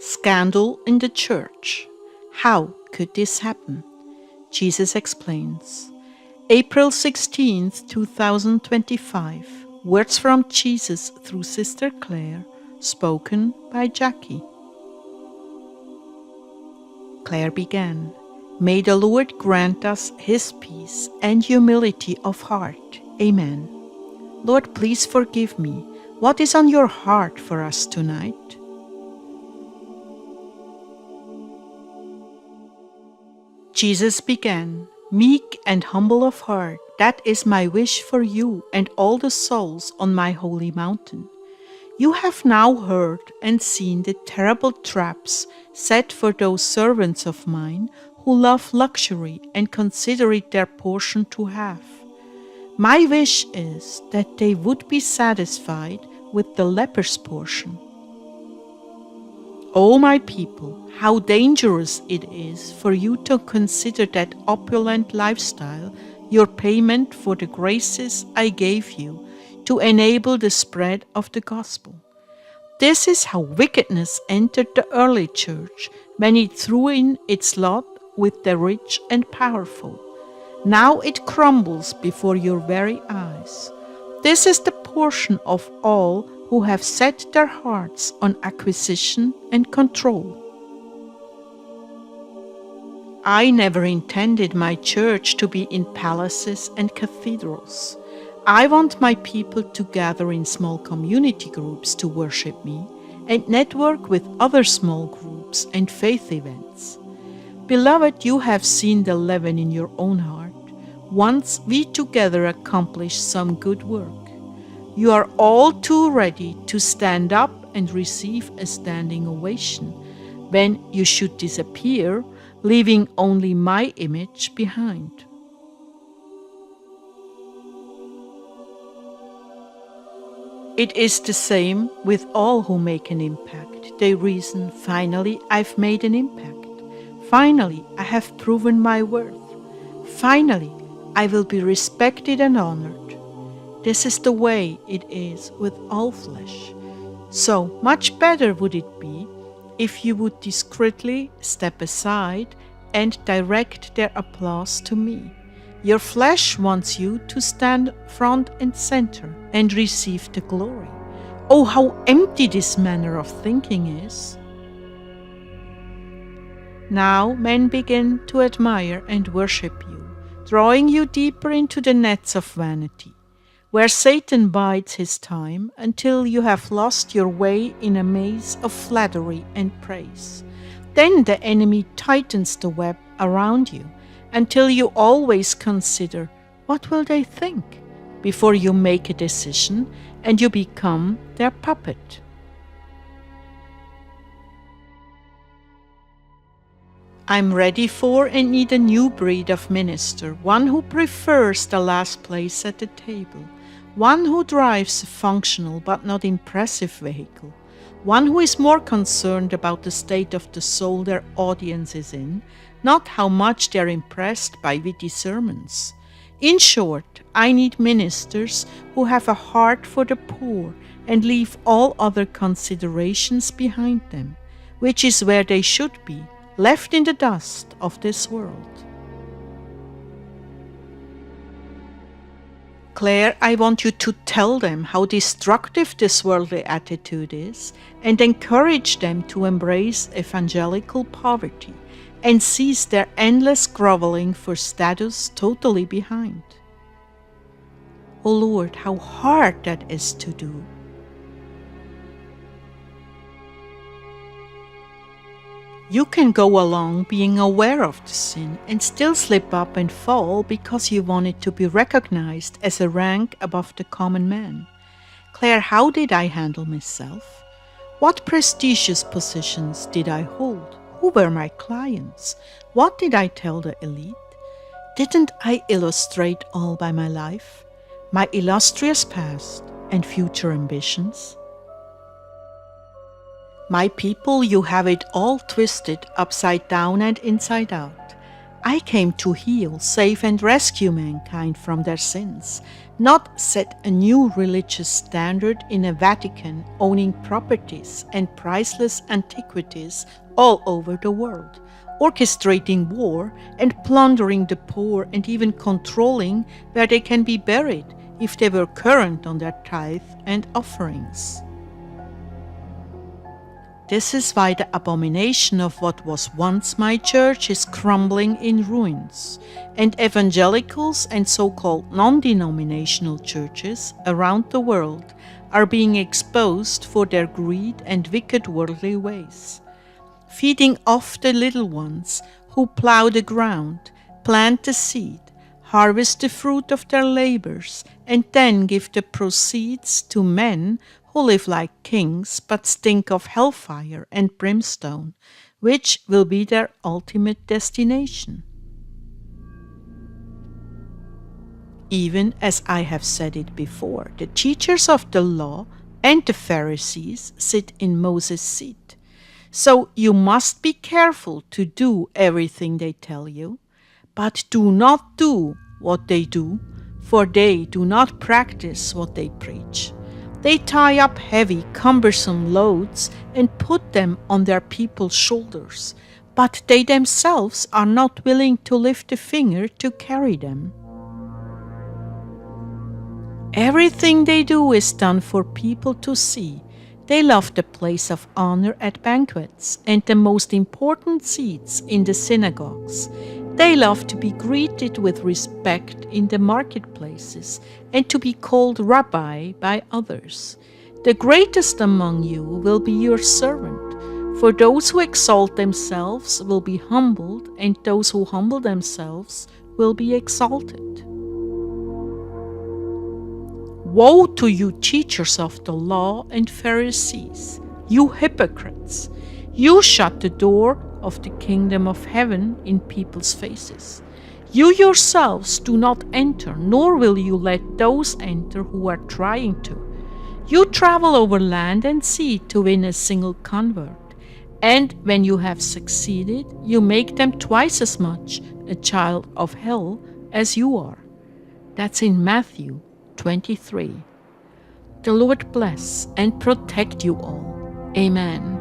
Scandal in the church. How could this happen? Jesus explains. April 16th, 2025. Words from Jesus through Sister Claire, spoken by Jackie. Claire began. May the Lord grant us His peace and humility of heart. Amen. Lord, please forgive me. What is on your heart for us tonight? Jesus began, meek and humble of heart, that is my wish for you and all the souls on my holy mountain. You have now heard and seen the terrible traps set for those servants of mine who love luxury and consider it their portion to have. My wish is that they would be satisfied with the leper's portion. O my people, how dangerous it is for you to consider that opulent lifestyle your payment for the graces I gave you to enable the spread of the gospel. This is how wickedness entered the early church when it threw in its lot with the rich and powerful. Now it crumbles before your very eyes. This is the portion of all who have set their hearts on acquisition and control. I never intended my church to be in palaces and cathedrals. I want my people to gather in small community groups to worship me and network with other small groups and faith events. Beloved, you have seen the leaven in your own heart. Once we together accomplish some good work. You are all too ready to stand up and receive a standing ovation when you should disappear, leaving only my image behind. It is the same with all who make an impact. They reason, finally, I've made an impact. Finally, I have proven my worth. Finally, I will be respected and honored. This is the way it is with all flesh. So much better would it be if you would discreetly step aside and direct their applause to me. Your flesh wants you to stand front and center and receive the glory. Oh, how empty this manner of thinking is! Now men begin to admire and worship you, drawing you deeper into the nets of vanity, where Satan bides his time until you have lost your way in a maze of flattery and praise. Then the enemy tightens the web around you until you always consider, what will they think, before you make a decision and you become their puppet. I'm ready for and need a new breed of minister, one who prefers the last place at the table, one who drives a functional but not impressive vehicle, one who is more concerned about the state of the soul their audience is in, not how much they're impressed by witty sermons. In short, I need ministers who have a heart for the poor and leave all other considerations behind them, which is where they should be, left in the dust of this world. Claire, I want you to tell them how destructive this worldly attitude is and encourage them to embrace evangelical poverty and cease their endless groveling for status totally behind. Oh Lord, how hard that is to do. You can go along being aware of the sin and still slip up and fall because you want it to be recognized as a rank above the common man. Claire, how did I handle myself? What prestigious positions did I hold? Who were my clients? What did I tell the elite? Didn't I illustrate all by my life, my illustrious past and future ambitions? My people, you have it all twisted upside down and inside out. I came to heal, save, and rescue mankind from their sins, not set a new religious standard in a Vatican owning properties and priceless antiquities all over the world, orchestrating war and plundering the poor and even controlling where they can be buried if they were current on their tithe and offerings. This is why the abomination of what was once my church is crumbling in ruins, and evangelicals and so-called non-denominational churches around the world are being exposed for their greed and wicked worldly ways, feeding off the little ones who plow the ground, plant the seed, harvest the fruit of their labors, and then give the proceeds to men who live like kings but stink of hellfire and brimstone, which will be their ultimate destination. Even as I have said it before, the teachers of the law and the Pharisees sit in Moses' seat. So you must be careful to do everything they tell you, but do not do what they do, for they do not practice what they preach. They tie up heavy, cumbersome loads and put them on their people's shoulders, but they themselves are not willing to lift a finger to carry them. Everything they do is done for people to see. They love the place of honor at banquets and the most important seats in the synagogues. They love to be greeted with respect in the marketplaces and to be called rabbi by others. The greatest among you will be your servant, for those who exalt themselves will be humbled, and those who humble themselves will be exalted. Woe to you, teachers of the law and Pharisees, you hypocrites! You shut the door of the kingdom of heaven in people's faces. You yourselves do not enter, nor will you let those enter who are trying to. You travel over land and sea to win a single convert, and when you have succeeded, you make them twice as much a child of hell as you are. That's in Matthew 23. The Lord bless and protect you all. Amen.